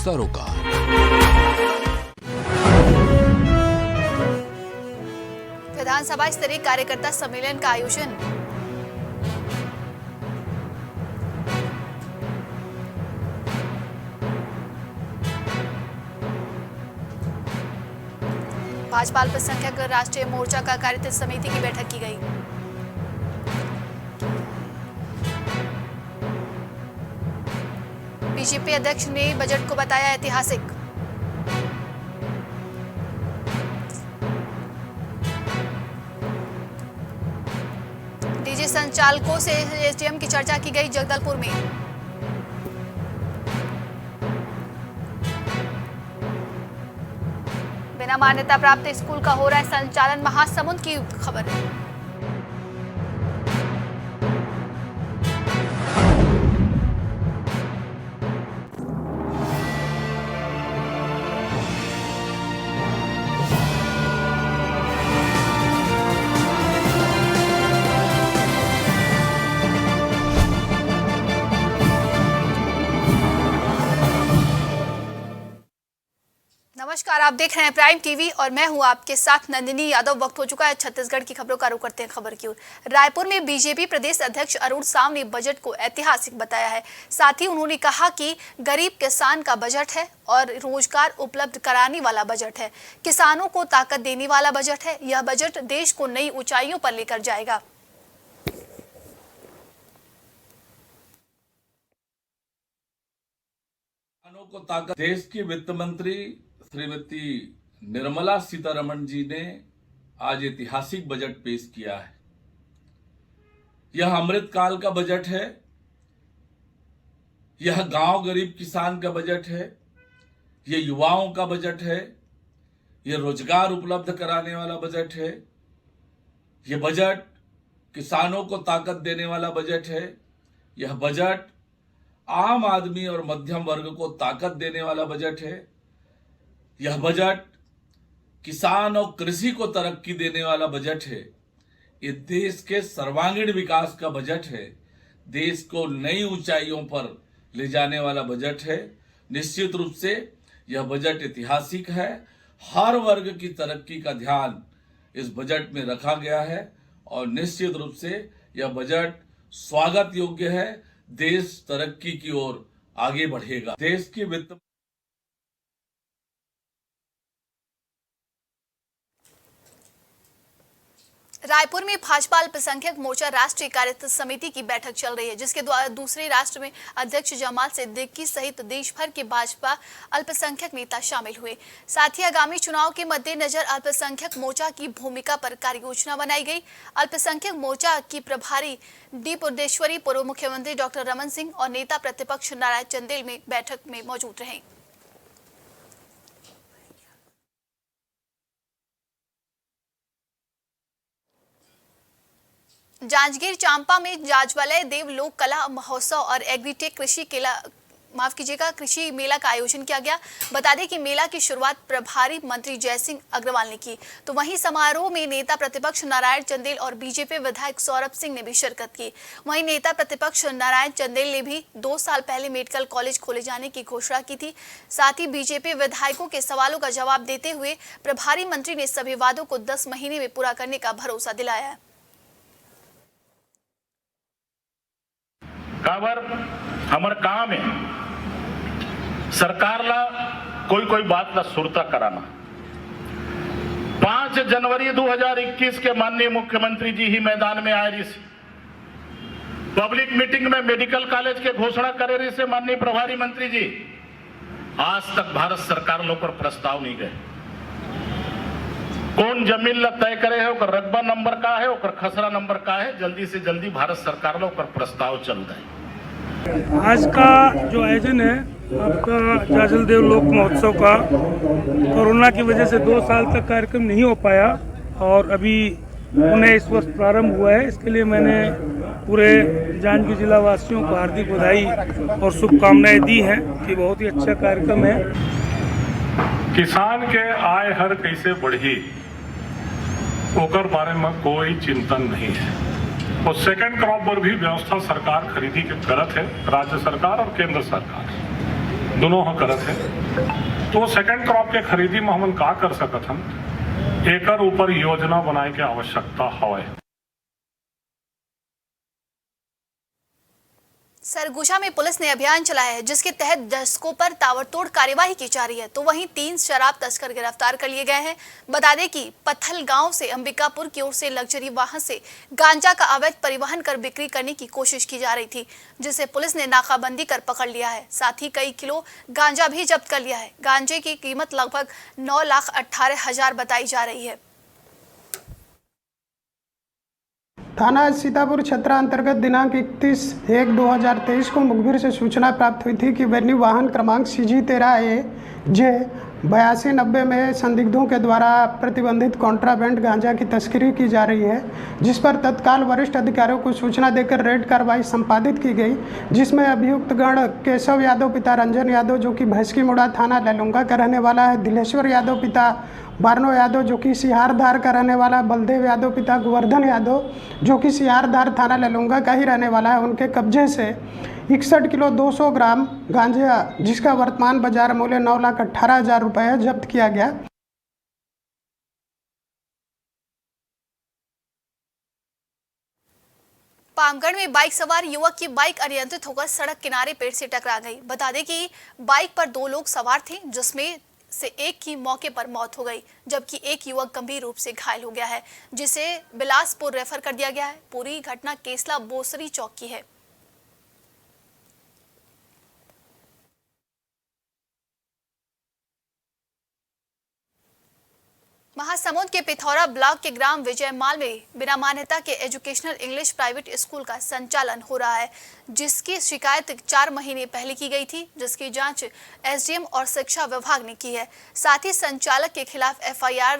सरोकार। विधानसभा स्तरीय कार्यकर्ता सम्मेलन का आयोजन। भाजपा अल्पसंख्यक राष्ट्रीय मोर्चा का कार्यकारिणी समिति की बैठक की गई। बीजेपी अध्यक्ष ने बजट को बताया ऐतिहासिक। डीजी संचालकों से एसडीएम की चर्चा की गई जगदलपुर में। बिना मान्यता प्राप्त स्कूल का हो रहा है संचालन, महासमुंद की खबर है। नमस्कार, आप देख रहे हैं प्राइम टीवी और मैं हूं आपके साथ नंदिनी यादव। वक्त हो चुका है छत्तीसगढ़ की खबरों का रुख करते हैं खबर की ओर। रायपुर में बीजेपी प्रदेश अध्यक्ष अरुण साव ने बजट को ऐतिहासिक बताया है। साथ ही उन्होंने कहा कि गरीब किसान का बजट है और रोजगार उपलब्ध कराने वाला बजट है, किसानों को ताकत देने वाला बजट है। यह बजट देश को नई ऊंचाइयों पर लेकर जाएगा। किसानों को ताकत। देश की वित्त मंत्री श्रीमती निर्मला सीतारमण जी ने आज ऐतिहासिक बजट पेश किया है। यह अमृतकाल का बजट है, यह गांव गरीब किसान का बजट है, यह युवाओं का बजट है, यह रोजगार उपलब्ध कराने वाला बजट है, यह बजट किसानों को ताकत देने वाला बजट है, यह बजट आम आदमी और मध्यम वर्ग को ताकत देने वाला बजट है, यह बजट किसान और कृषि को तरक्की देने वाला बजट है। ये देश के सर्वांगीण विकास का बजट है, देश को नई ऊंचाइयों पर ले जाने वाला बजट है। निश्चित रूप से यह बजट ऐतिहासिक है। हर वर्ग की तरक्की का ध्यान इस बजट में रखा गया है और निश्चित रूप से यह बजट स्वागत योग्य है। देश तरक्की की ओर आगे बढ़ेगा। देश की वित्त रायपुर में भाजपा अल्पसंख्यक मोर्चा राष्ट्रीय कार्यकारिणी समिति की बैठक चल रही है, जिसके दूसरे राष्ट्र में अध्यक्ष जमाल सिद्दीकी सहित देश भर के भाजपा अल्पसंख्यक नेता शामिल हुए। साथ ही आगामी चुनाव के मद्देनजर अल्पसंख्यक मोर्चा की भूमिका पर कार्य योजना बनाई गई। अल्पसंख्यक मोर्चा की प्रभारी डी पुरदेश्वरी, पूर्व मुख्यमंत्री डॉक्टर रमन सिंह और नेता प्रतिपक्ष नारायण चंदेल में बैठक में मौजूद रहे। जांजगीर चांपा में जाजवलय देव लोक कला महोत्सव और एग्रीटेक कृषि मेला का आयोजन किया गया। बता दें कि मेला की शुरुआत प्रभारी मंत्री जयसिंह अग्रवाल ने की, तो वहीं समारोह में नेता प्रतिपक्ष नारायण चंदेल और बीजेपी विधायक सौरभ सिंह ने भी शिरकत की। वहीं नेता प्रतिपक्ष नारायण चंदेल ने भी 2 साल पहले मेडिकल कॉलेज खोले जाने की घोषणा की थी। साथ ही बीजेपी विधायकों के सवालों का जवाब देते हुए प्रभारी मंत्री ने सभी वादों को 10 महीने में पूरा करने का भरोसा दिलाया है। काबर हमर काम है सरकारला कोई बात ला सुरता कराना। 5 जनवरी 2021 के माननीय मुख्यमंत्री जी ही मैदान में आए रही से पब्लिक मीटिंग में मेडिकल कॉलेज के घोषणा करे रही से माननीय प्रभारी मंत्री जी। आज तक भारत सरकार लोग पर प्रस्ताव नहीं गए। कौन जमीन ला तय करे है, ओकर रकबा नंबर का है, ओकर खसरा नंबर का है, जल्दी से जल्दी भारत सरकार लोग पर प्रस्ताव चल रहा है। आज का जो आयोजन है आपका जाजल देव लोक महोत्सव का, कोरोना की वजह से 2 साल तक कार्यक्रम नहीं हो पाया और अभी उन्हें इस वर्ष प्रारंभ हुआ है। इसके लिए मैंने पूरे जांजगीर जिला वासियों को हार्दिक बधाई और शुभकामनाएं दी हैं कि बहुत ही अच्छा कार्यक्रम है। किसान के आय हर कैसे बढ़ी ओकर बारे में कोई चिंतन नहीं है और सेकंड क्रॉप पर भी व्यवस्था सरकार खरीदी के करत है, राज्य सरकार और केंद्र सरकार। दोनों ह करत है। तो सेकंड क्रॉप के खरीदी में हमन का कर सकत हन, एकर ऊपर योजना बनाए के आवश्यकता हवय। सरगुजा में पुलिस ने अभियान चलाया है जिसके तहत दशकों पर ताबड़तोड़ कार्यवाही की जा रही है। तो वहीं 3 शराब तस्कर गिरफ्तार कर लिए गए हैं। बता दें कि पत्थल गांव से अंबिकापुर की ओर से लग्जरी वाहन से गांजा का अवैध परिवहन कर बिक्री करने की कोशिश की जा रही थी, जिसे पुलिस ने नाकाबंदी कर पकड़ लिया है। साथ ही कई किलो गांजा भी जब्त कर लिया है। गांजे की कीमत लगभग 9,18,000 बताई जा रही है। थाना सीतापुर छत्रा अंतर्गत दिनांक 31/1/2023 को मुखबिर से सूचना प्राप्त हुई थी कि वेन्यू वाहन क्रमांक CG13AJ 8290 में संदिग्धों के द्वारा प्रतिबंधित कॉन्ट्राबैंड गांजा की तस्करी की जा रही है, जिस पर तत्काल वरिष्ठ अधिकारियों को सूचना देकर रेड कार्रवाई संपादित की गई, जिसमें अभियुक्त गण केशव यादव पिता रंजन यादव जो कि भैंसकी मुड़ा थाना लैलूंगा का रहने वाला है, दिलेश्वर यादव पिता बारनो यादव जो कि सिहारधार का रहने वाला है, बलदेव यादव पिता गोवर्धन यादव जो कि सिहारधार थाना लैलूंगा का ही रहने वाला है, उनके कब्जे से 61 किलो 200 ग्राम गांजा जिसका वर्तमान बाजार मूल्य 9,18,000 रुपये है जब्त किया गया। पामगढ़ में बाइक सवार युवक की बाइक अनियंत्रित होकर सड़क किनारे पेड़ से टकरा गई। बता दें कि बाइक पर 2 लोग सवार थे, जिसमें से एक की मौके पर मौत हो गई, जबकि एक युवक गंभीर रूप से घायल हो गया है, जिसे बिलासपुर रेफर कर दिया गया है। पूरी घटना केसला बोसरी चौक की है। महासमुंद के पिथौरा ब्लॉक के ग्राम विजयमाल में बिना मान्यता के एजुकेशनल इंग्लिश प्राइवेट स्कूल का संचालन हो रहा है, जिसकी शिकायत 4 महीने पहले की गई थी, जिसकी जांच SDM और शिक्षा विभाग ने की है। साथ ही संचालक के खिलाफ FIR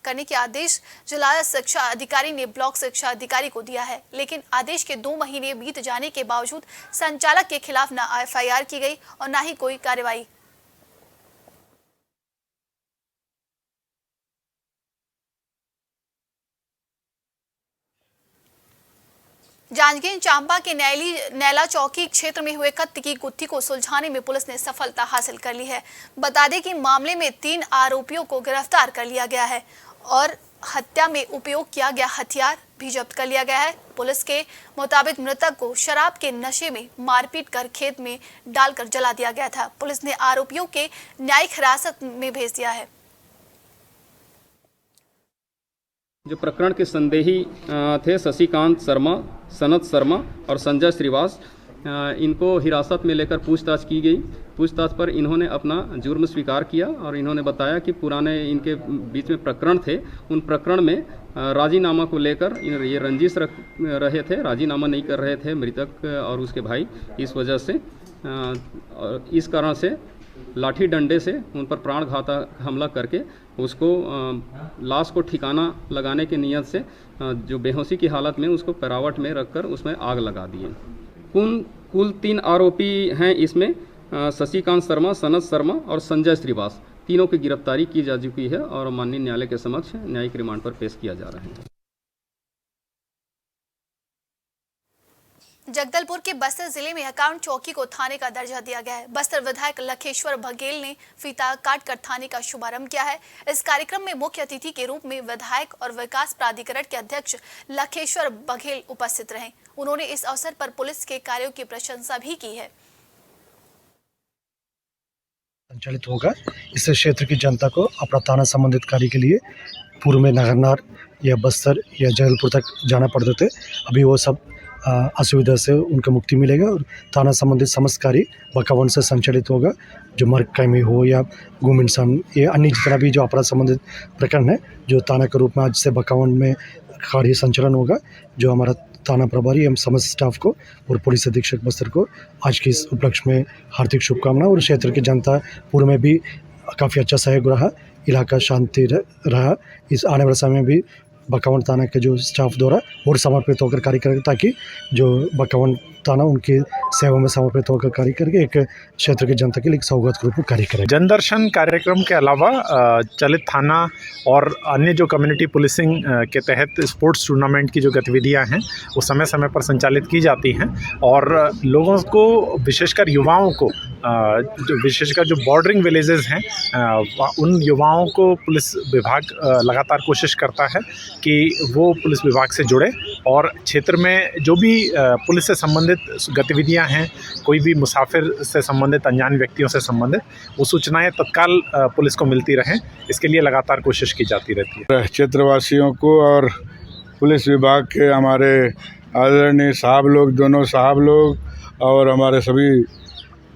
करने के आदेश जिला शिक्षा अधिकारी ने ब्लॉक शिक्षा अधिकारी को दिया है, लेकिन आदेश के 2 महीने बीत जाने के बावजूद संचालक के खिलाफ न FIR की गई और न ही कोई कार्रवाई। जांजगीर चांपा के नैला चौकी क्षेत्र में हुए कत्ल की गुत्थी को सुलझाने में पुलिस ने सफलता हासिल कर ली है। बता दें कि मामले में 3 आरोपियों को गिरफ्तार कर लिया गया है और हत्या में उपयोग किया गया हथियार भी जब्त कर लिया गया है। पुलिस के मुताबिक मृतक को शराब के नशे में मारपीट कर खेत में डालकर जला दिया गया था। पुलिस ने आरोपियों के न्यायिक हिरासत में भेज दिया है। जो प्रकरण के संदेही थे शशिकांत शर्मा, सनत शर्मा और संजय श्रीवास, इनको हिरासत में लेकर पूछताछ की गई। पूछताछ पर इन्होंने अपना जुर्म स्वीकार किया और इन्होंने बताया कि पुराने इनके बीच में प्रकरण थे, उन प्रकरण में राजीनामा को लेकर ये रंजिश रहे थे, राजीनामा नहीं कर रहे थे मृतक और उसके भाई। इस वजह से इस कारण से लाठी डंडे से उन पर प्राणघातक हमला करके उसको लाश को ठिकाना लगाने की नियत से जो बेहोशी की हालत में उसको पैरावट में रखकर उसमें आग लगा दिए। कुल 3 आरोपी हैं इसमें, शशिकांत शर्मा, सनत शर्मा और संजय श्रीवास। तीनों की गिरफ्तारी की जा चुकी है और माननीय न्यायालय के समक्ष न्यायिक रिमांड पर पेश किया जा रहा है। जगदलपुर के बस्तर जिले में अकाउंट चौकी को थाने का दर्जा दिया गया है। बस्तर विधायक लखेश्वर बघेल ने फीता काटकर थाने का शुभारंभ किया है। इस कार्यक्रम में मुख्य अतिथि के रूप में विधायक और विकास प्राधिकरण के अध्यक्ष लखेश्वर बघेल उपस्थित रहे। उन्होंने इस अवसर पर पुलिस के कार्यों की प्रशंसा भी की है। संचालित होगा, इससे क्षेत्र की जनता को अपना थाना संबंधित कार्य के लिए पूर्व में नगरनार या बस्तर या जगदलपुर तक जाना पड़ते थे। अभी वो सब असुविधा से उनको मुक्ति मिलेगा और थाना संबंधित समस्त कार्य बकावन से संचालित होगा। जो मर्ग कायमी हो या गुम इंसान, ये अन्य जितना भी जो अपराध संबंधित प्रकरण है, जो थाना के रूप में आज से बकावन में कार्य संचालन होगा। जो हमारा थाना प्रभारी एवं समस्त स्टाफ को और पुलिस अधीक्षक बस्तर को आज के इस उपलक्ष्य में हार्दिक शुभकामनाएं। और क्षेत्र की जनता पूर्व में भी काफ़ी अच्छा सहयोग रहा, इलाका शांति रहा। इस आने वाले समय में भी बकावन थाना के जो स्टाफ द्वारा और समर्पित होकर कार्य करेगा, ताकि जो बकावन थाना उनकी सेवा में समर्पित होकर कार्य करके एक क्षेत्र की जनता के लिए एक सौगात के रूप में कार्य करेगा। जनदर्शन कार्यक्रम के अलावा चलित थाना और अन्य जो कम्युनिटी पुलिसिंग के तहत स्पोर्ट्स टूर्नामेंट की जो गतिविधियां हैं वो समय समय पर संचालित की जाती हैं और लोगों को, विशेषकर युवाओं को जो विशेषकर जो बॉर्डरिंग विलेजेस हैं उन युवाओं को पुलिस विभाग लगातार कोशिश करता है कि वो पुलिस विभाग से जुड़े और क्षेत्र में जो भी पुलिस से संबंधित गतिविधियां हैं, कोई भी मुसाफिर से संबंधित, अनजान व्यक्तियों से संबंधित वो सूचनाएं तत्काल पुलिस को मिलती रहें, इसके लिए लगातार कोशिश की जाती रहती है। क्षेत्रवासियों को और पुलिस विभाग के हमारे आदरणीय साहब लोग, दोनों साहब लोग और हमारे सभी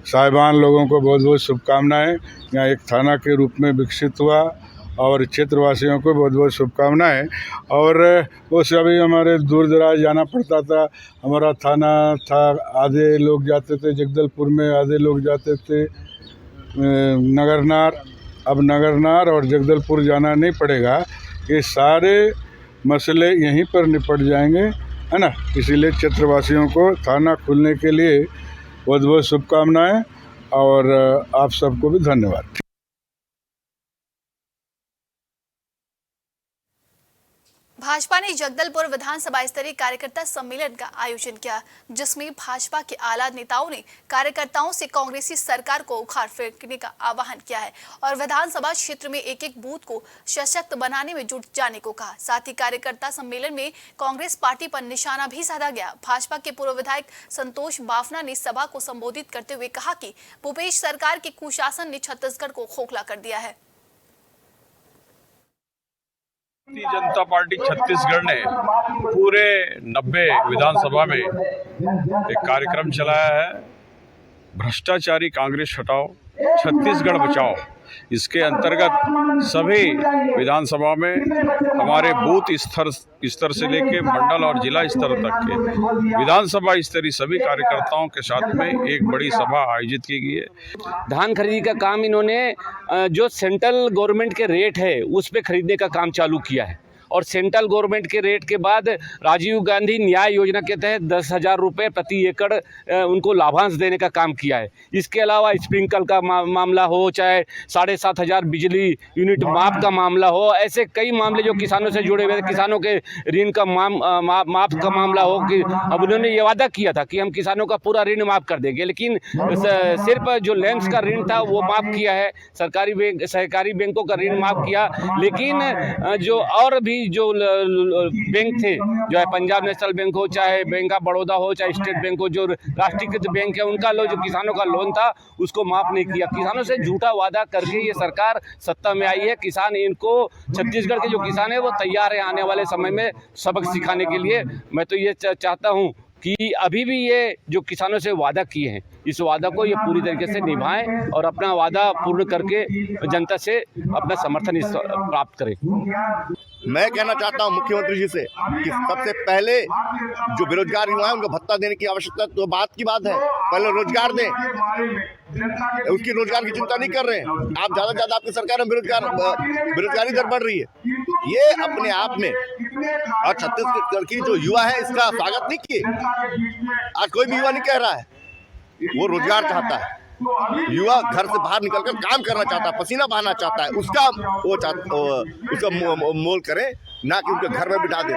साहिबान लोगों को बहुत बहुत शुभकामनाएं। यहाँ एक थाना के रूप में विकसित हुआ और क्षेत्रवासियों को बहुत बहुत शुभकामनाएं। और वो सभी हमारे दूर दराज जाना पड़ता था, हमारा थाना था, आधे लोग जाते थे जगदलपुर में, आधे लोग जाते थे नगरनार। अब नगरनार और जगदलपुर जाना नहीं पड़ेगा, ये सारे मसले यहीं पर निपट जाएंगे, है ना। इसीलिए क्षेत्रवासियों को थाना खुलने के लिए बहुत बहुत शुभकामनाएं और आप सबको भी धन्यवाद। भाजपा ने जगदलपुर विधानसभा स्तरीय कार्यकर्ता सम्मेलन का आयोजन किया, जिसमें भाजपा के आला नेताओं ने कार्यकर्ताओं से कांग्रेसी सरकार को उखाड़ फेंकने का आह्वान किया है और विधानसभा क्षेत्र में एक एक बूथ को सशक्त बनाने में जुट जाने को कहा। साथ ही कार्यकर्ता सम्मेलन में कांग्रेस पार्टी पर निशाना भी साधा गया। भाजपा के पूर्व विधायक संतोष बाफना ने सभा को संबोधित करते हुए कहा कि भूपेश सरकार के कुशासन ने छत्तीसगढ़ को खोखला कर दिया है। भारतीय जनता पार्टी छत्तीसगढ़ ने पूरे 90 विधानसभा में एक कार्यक्रम चलाया है, भ्रष्टाचारी कांग्रेस हटाओ छत्तीसगढ़ बचाओ। इसके अंतर्गत सभी विधानसभा में हमारे बूथ स्तर से लेके मंडल और जिला स्तर तक के विधानसभा स्तरीय सभी कार्यकर्ताओं के साथ में एक बड़ी सभा आयोजित की गई है। धान खरीदी का काम इन्होंने जो सेंट्रल गवर्नमेंट के रेट है उस पे खरीदने का काम चालू किया है और सेंट्रल गवर्नमेंट के रेट के बाद राजीव गांधी न्याय योजना के तहत 10,000 रुपये प्रति एकड़ उनको लाभांश देने का काम किया है। इसके अलावा स्प्रिंकल का मामला हो, चाहे 7,500 बिजली यूनिट माफ का मामला हो, ऐसे कई मामले जो किसानों से जुड़े हुए, किसानों के ऋण का माफ का मामला हो कि अब उन्होंने ये वादा किया था कि हम किसानों का पूरा ऋण माफ कर देंगे, लेकिन सिर्फ जो लैंड्स का ऋण था वो माफ किया है, सहकारी बैंकों का ऋण माफ किया, लेकिन जो और भी जो बैंक थे, जो है पंजाब नेशनल बैंक हो, चाहे बैंक ऑफ बड़ौदा हो, चाहे स्टेट बैंक हो, जो राष्ट्रीयकृत बैंक है, उनका जो किसानों का लोन था उसको माफ नहीं किया। किसानों से झूठा वादा करके ये सरकार सत्ता में आई है। किसान इनको, छत्तीसगढ़ के जो किसान है वो तैयार है आने वाले समय में सबक सिखाने के लिए। मैं तो ये चाहता हूँ कि अभी भी ये जो किसानों से वादा किए हैं, इस वादा को ये पूरी तरीके से निभाएं और अपना वादा पूर्ण करके जनता से अपना समर्थन प्राप्त करें। मैं कहना चाहता हूं मुख्यमंत्री जी से कि सबसे पहले जो बेरोजगार युवा है उनको भत्ता देने की आवश्यकता तो बात की बात है, पहले रोजगार दें। उसकी रोजगार की चिंता नहीं कर रहे हैं आप, ज्यादा से ज्यादा आपकी सरकार में बेरोजगारी दर बढ़ रही है। ये अपने आप में, और छत्तीसगढ़ की जो युवा है इसका स्वागत नहीं किए। आज कोई भी युवा नहीं कह रहा है वो रोजगार चाहता है। युवा घर से बाहर निकलकर काम करना चाहता है, पसीना बहाना चाहता है, उसका मोल करें, ना कि उनके घर में बिठा दें।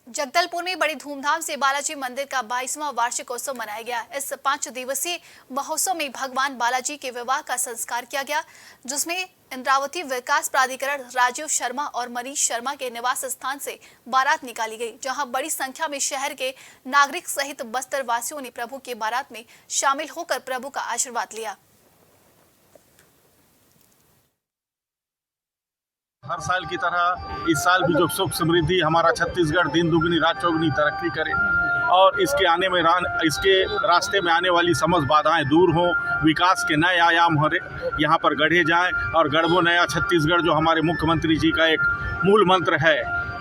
जगदलपुर में बड़ी धूमधाम से बालाजी मंदिर का 22वां वार्षिकोत्सव मनाया गया। इस 5 दिवसीय महोत्सव में भगवान बालाजी के विवाह का संस्कार किया गया, जिसमें इंद्रावती विकास प्राधिकरण राजीव शर्मा और मनीष शर्मा के निवास स्थान से बारात निकाली गई, जहां बड़ी संख्या में शहर के नागरिक सहित बस्तर वासियों ने प्रभु के बारात में शामिल होकर प्रभु का आशीर्वाद लिया। हर साल की तरह इस साल भी जो सुख समृद्धि हमारा छत्तीसगढ़ दिन दुगनी रात चौगुनी तरक्की करे और इसके रास्ते में आने वाली समस्त बाधाएं दूर हों, विकास के नए आयाम यहाँ पर गढ़े जाएं और गढ़बो नया छत्तीसगढ़ जो हमारे मुख्यमंत्री जी का एक मूल मंत्र है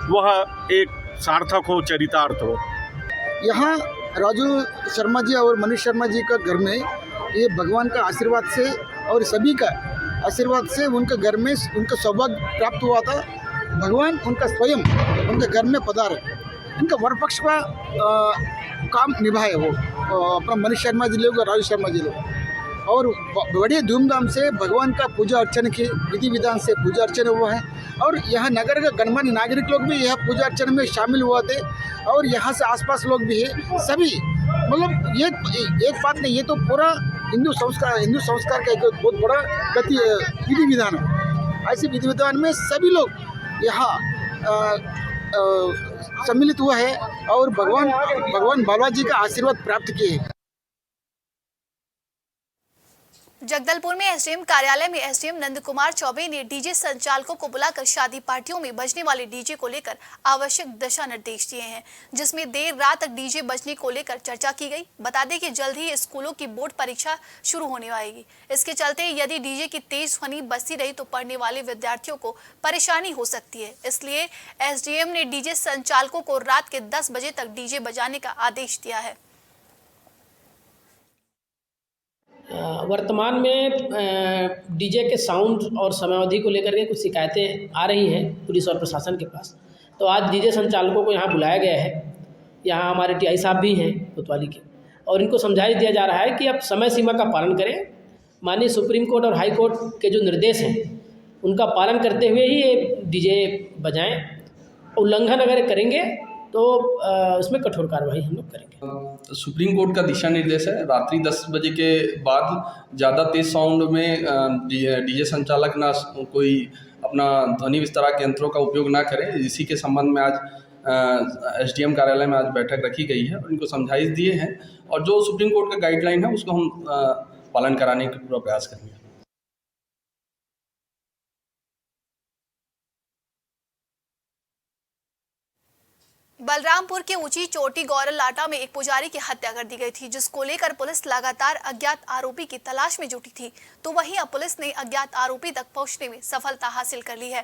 वह एक सार्थक हो, चरितार्थ हो। यहाँ राजू शर्मा जी और मनीष शर्मा जी का घर में ये भगवान का आशीर्वाद से और सभी का आशीर्वाद से उनके घर में उनका सौभाग्य प्राप्त हुआ था। भगवान उनका स्वयं उनके घर में पधारे, इनका वर पक्ष का काम निभाए वो अपना मनीष शर्मा जी लोग और राजू शर्मा जी लोग। और बड़े धूमधाम से भगवान का पूजा अर्चना की विधि विधान से पूजा अर्चना हुआ है। और यहाँ नगर का गणमान्य नागरिक लोग भी यह पूजा अर्चना में शामिल हुए थे और यहाँ से आसपास लोग भी है। सभी मतलब ये एक बात नहीं, ये तो पूरा हिंदू संस्कार का एक बहुत बड़ा विधि विधान है। ऐसे विधि विधान में सभी लोग यहाँ सम्मिलित हुआ है और भगवान बालाजी का आशीर्वाद प्राप्त किए हैं। जगदलपुर में एसडीएम कार्यालय में एसडीएम नंद कुमार चौबे ने डीजे संचालकों को बुलाकर शादी पार्टियों में बजने वाले डीजे को लेकर आवश्यक दिशा निर्देश दिए हैं, जिसमें देर रात तक डीजे बजने को लेकर चर्चा की गई। बता दें कि जल्द ही स्कूलों की बोर्ड परीक्षा शुरू होने वाली। इसके चलते यदि डीजे की तेज ध्वनि बजती रही तो पढ़ने वाले विद्यार्थियों को परेशानी हो सकती है। इसलिए एसडीएम ने डीजे संचालकों को रात के 10 बजे तक डीजे बजाने का आदेश दिया है। वर्तमान में डीजे के साउंड और समयावधि को लेकर के कुछ शिकायतें आ रही हैं पुलिस और प्रशासन के पास। तो आज डीजे संचालकों को यहाँ बुलाया गया है। यहाँ हमारे टीआई साहब भी हैं कोतवाली के, और इनको समझाइश दिया जा रहा है कि आप समय सीमा का पालन करें। माननीय सुप्रीम कोर्ट और हाई कोर्ट के जो निर्देश हैं उनका पालन करते हुए ही ये डीजे बजाएं। उल्लंघन अगर करेंगे तो उसमें कठोर कार्रवाई हम लोग करेंगे। सुप्रीम कोर्ट का दिशा निर्देश है रात्रि 10 बजे के बाद ज़्यादा तेज साउंड में डीजे संचालक ना कोई अपना ध्वनि विस्तारक यंत्रों का उपयोग ना करें। इसी के संबंध में आज एसडीएम कार्यालय में आज बैठक रखी गई है और इनको समझाइश दिए हैं, और जो सुप्रीम कोर्ट का गाइडलाइन है उसको हम पालन कराने का पूरा प्रयास करेंगे। बलरामपुर के ऊंची चोटी गौरल लाटा में एक पुजारी की हत्या कर दी गई थी, जिसको लेकर पुलिस लगातार अज्ञात आरोपी की तलाश में जुटी थी। तो वहीं अब पुलिस ने अज्ञात आरोपी तक पहुंचने में सफलता हासिल कर ली है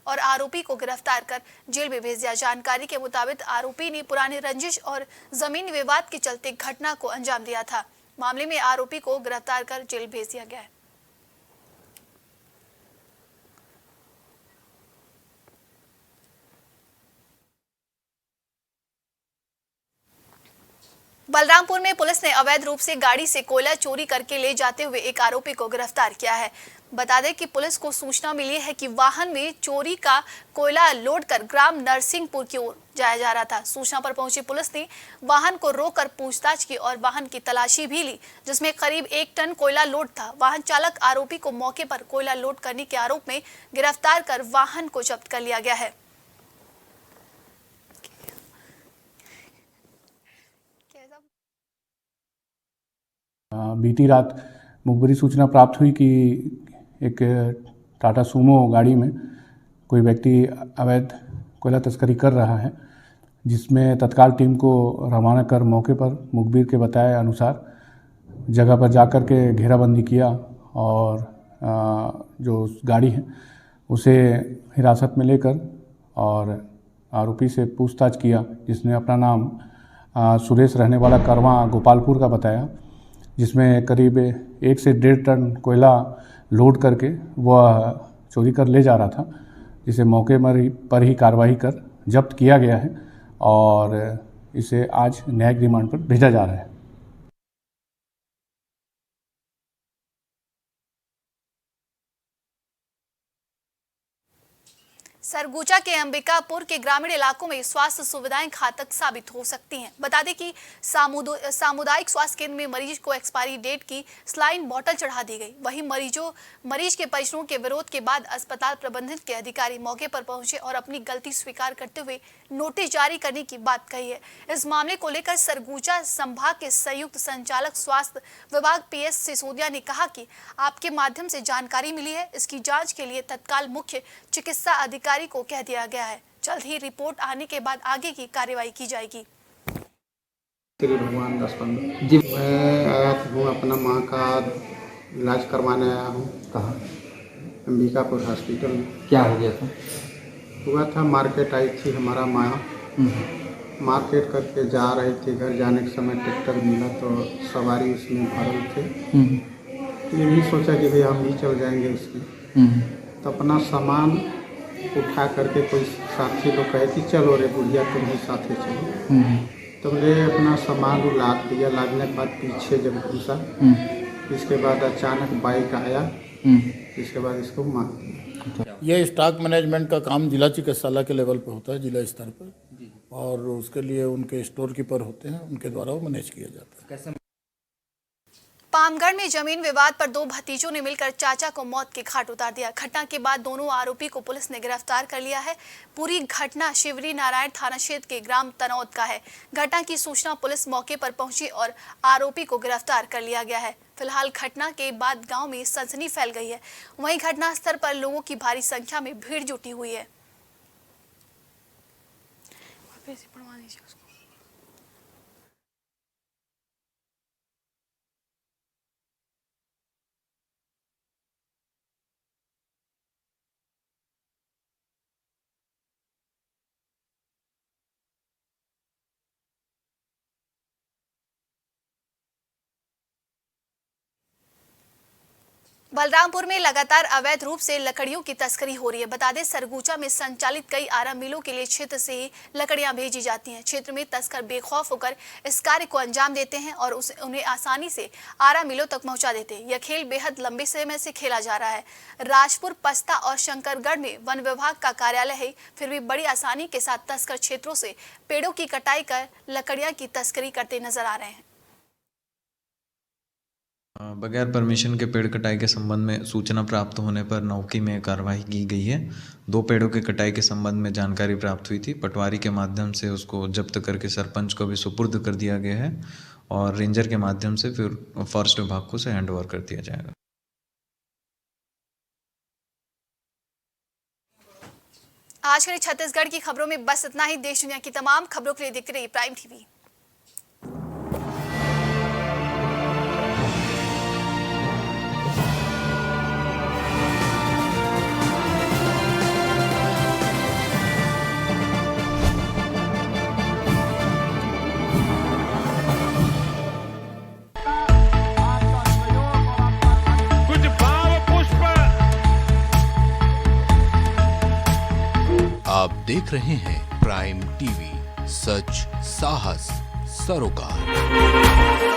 और आरोपी को गिरफ्तार कर जेल में भेज दिया। जानकारी के मुताबिक आरोपी ने पुराने रंजिश और जमीन विवाद के चलते घटना को अंजाम दिया था। मामले में आरोपी को गिरफ्तार कर जेल भेज दिया गया है। बलरामपुर में पुलिस ने अवैध रूप से गाड़ी से कोयला चोरी करके ले जाते हुए एक आरोपी को गिरफ्तार किया है। बता दें कि पुलिस को सूचना मिली है कि वाहन में चोरी का कोयला लोड कर ग्राम नरसिंहपुर की ओर जाया जा रहा था। सूचना पर पहुंची पुलिस ने वाहन को रोककर पूछताछ की और वाहन की तलाशी भी ली, जिसमें करीब 1 टन कोयला लोड था। वाहन चालक आरोपी को मौके पर कोयला लोड करने के आरोप में गिरफ्तार कर वाहन को जब्त कर लिया गया है। बीती रात मुखबिरी सूचना प्राप्त हुई कि एक टाटा सूमो गाड़ी में कोई व्यक्ति अवैध कोयला तस्करी कर रहा है, जिसमें तत्काल टीम को रवाना कर मौके पर मुखबिर के बताए अनुसार जगह पर जाकर के घेराबंदी किया और जो गाड़ी है उसे हिरासत में लेकर और आरोपी से पूछताछ किया, जिसने अपना नाम सुरेश रहने वाला करवा गोपालपुर का बताया, जिसमें करीब 1 से 1.5 टन कोयला लोड करके वह चोरी कर ले जा रहा था, जिसे मौके पर ही कार्रवाई कर जब्त किया गया है और इसे आज न्यायिक रिमांड पर भेजा जा रहा है। सरगुजा के अंबिकापुर के ग्रामीण इलाकों में स्वास्थ्य सुविधाएं घातक साबित हो सकती हैं। बता दें कि सामुदायिक स्वास्थ्य केंद्र में मरीज को एक्सपायरी डेट की स्लाइन बोतल चढ़ा दी गई। वहीं मरीज के परिजनों के विरोध के बाद अस्पताल प्रबंधन के अधिकारी मौके पर पहुंचे और अपनी गलती स्वीकार करते हुए नोटिस जारी करने की बात कही है। इस मामले को लेकर सरगुजा संभाग के संयुक्त संचालक स्वास्थ्य विभाग PS सिसोदिया ने कहा कि आपके माध्यम से जानकारी मिली है, इसकी जांच के लिए तत्काल मुख्य चिकित्सा अधिकारी को कह दिया गया है। जल्द ही रिपोर्ट आने के बाद आगे की कार्रवाई की जाएगी। श्री भगवान 10-15 जी, मैं आया हूँ अपना माँ का इलाज करवाने आया हूँ। कहाँ? अंबिकापुर हॉस्पिटल में। क्या हो गया था? हुआ था, मार्केट आई थी हमारा माँ, मार्केट करके जा रही थी। घर जाने के समय ट्रैक्टर मिला तो सवारी उसमें भरल थे। ये भी सोचा कि भाई हम भी चल जाएंगे उसमें, तो अपना सामान उठा करके कोई साथी लोग कहे कि चलो रे बुढ़िया तुम ही साथे चलो, तो मैंने अपना सामान लाद दिया। लादने के बाद पीछे जब घुसा इसके बाद अचानक बाइक आया, इसके बाद इसको मार दिया। ये स्टॉक मैनेजमेंट का काम जिला चिकित्सालय के लेवल पर होता है, जिला स्तर पर, और उसके लिए उनके स्टोर कीपर होते हैं, उनके द्वारा वो मैनेज किया जाता है। पामगढ़ में जमीन विवाद पर दो भतीजों ने मिलकर चाचा को मौत के घाट उतार दिया। घटना के बाद दोनों आरोपी को पुलिस ने गिरफ्तार कर लिया है। पूरी घटना शिवरी नारायण थाना क्षेत्र के ग्राम तनौद का है। घटना की सूचना पुलिस मौके पर पहुंची और आरोपी को गिरफ्तार कर लिया गया है। फिलहाल घटना के बाद गांव में सनसनी फैल गई है। वहीं घटनास्थल पर लोगों की भारी संख्या में भीड़ जुटी हुई है। बलरामपुर में लगातार अवैध रूप से लकड़ियों की तस्करी हो रही है। बता दें, सरगुजा में संचालित कई आरा मिलों के लिए क्षेत्र से ही लकड़ियां भेजी जाती हैं। क्षेत्र में तस्कर बेखौफ होकर इस कार्य को अंजाम देते हैं और उन्हें आसानी से आरा मिलों तक पहुंचा देते हैं। यह खेल बेहद लंबे समय से खेला जा रहा है। राजपुर, पस्ता और शंकरगढ़ में वन विभाग का कार्यालय है, फिर भी बड़ी आसानी के साथ तस्कर क्षेत्रों से पेड़ों की कटाई कर लकड़ियां की तस्करी करते नजर आ रहे हैं। बगैर परमिशन के पेड़ कटाई के संबंध में सूचना प्राप्त होने पर नौकी में कार्रवाई की गई है। 2 पेड़ों की कटाई के संबंध में जानकारी प्राप्त हुई थी। पटवारी के माध्यम से उसको जब्त करके सरपंच को भी सुपुर्द कर दिया गया है और रेंजर के माध्यम से फिर फॉरेस्ट विभाग को हैंड ओवर कर दिया जाएगा। आज के लिए छत्तीसगढ़ की खबरों में बस इतना ही। देश दुनिया की तमाम खबरों के लिए देखते रहिए प्राइम टीवी। आप देख रहे हैं प्राइम टीवी, सच साहस सरोकार।